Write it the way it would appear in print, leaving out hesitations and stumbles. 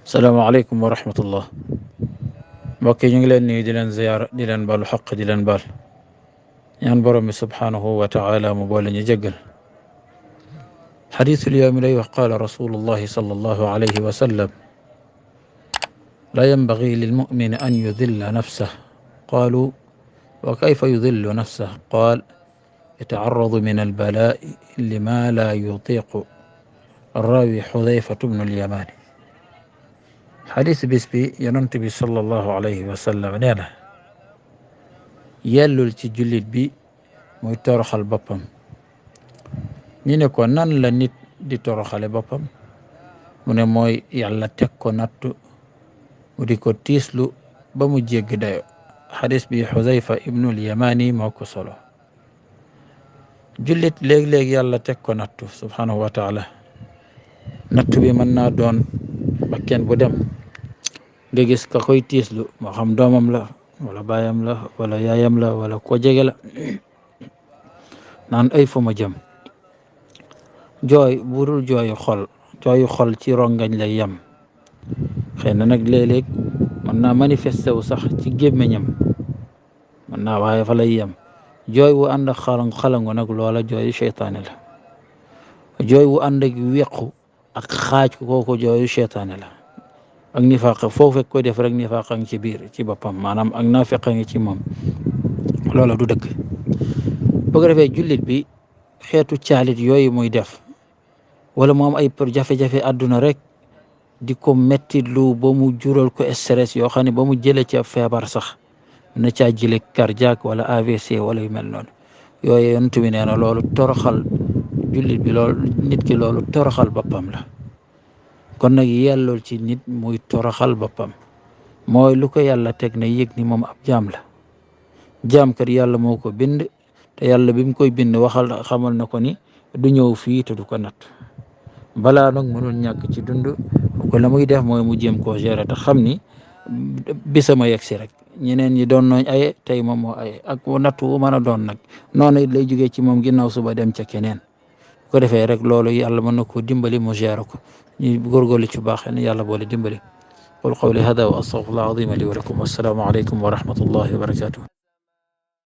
salaamaaleykum wa rahmatullah. mbokk yi ñu ngi leen nuyu di leen ziyaara di leen baalu xaq di leen baal ñaan borom bi subhaanahu wa taala mu boole ñu jéggal. xadiisul yawmi lay wax qaala rasulullahi sallallahu alayhi wa sallam laa yanbagi lilmumini an yudilla nafsah qaalu wa kayfa yudillu nafsah qaal yatacarradu min albalaai lima laa yutiqu arraawi xudayfatu bnu alyamaani. xadis bis bi yonent bi sallallahu alayhi wa sallam nee na yellul ci jullit bi muy toroxal boppam. ñu ne ko nan la nit di toroxale boppam mu ne mooy yàlla teg ko nattu mu di ko tiislu ba mu jéggi dayo. xadis bi xudayfa ibnul yamani moo ko solo. jullit léeg-léeg yàlla teg ko nattu subhanahu wa taala. nattu bi mën naa doon bakken bu dem nga gis ka koy tiislu moo xam doomam la wala baayam la wala yaayam la wala ko jege la naan ay fu ma jëm. jooy budul jooyu xol ci rongañ lay yem. xëy na nag léeg-léeg mën naa manifesté wu sax ci gémmiñam mën naa waaye fa lay yem. jooy wu ànd ak xalangu nag loola jooyu seytaane la. jooy wu ànd ak wequ ak xaaj kooku jooyu seytaane la. ak nifaaq foo fekk ko def rek nifaaq ngi ci biir ci boppam maanaam ak naafeq ngi ci moom loola du dëgg. bu ko defee jullit bi xeetu caalit yooyu muy def wala moom ay jafe-jafe àdduna rek di ko metti lu ba mu jural ko stress yoo xam ne ba mu jëlee ca feebar sax na caa jële cardiaque wala AVC wala yu mel noonu. yooyu yonent bi nee na loolu toroxal jullit bi loolu nit ki loolu toroxal boppam la. kon nag yellul ci nit muy toroxal boppam mooy lu ko yàlla teg na yëg ni moom ab jaam la. jaam kat yàlla moo ko bind te yàlla bi mu koy bind xamal na ko ni du ñëw fii te du ko natt. balaa nag mënul ñàkk ci dund ko la muy def mooy mu jéem koo gérer te xam ni bisama yegg si rek ñeneen ñi doon nooñ aye tey moom moo aye ak natt wu mën a doon nag noonu it lay jógee ci moom ginnaaw suba dem ca keneen. bu ko defee rek loolu yàlla mën na koo dimbali mu gérer ko ñu góorgóorlu ci baax ne yàlla boole dimbali. qul qawli hada wa astaghfirullah azim li wa lakum. wassalaamu aleykum wa rahmatullahi wa barakatuh.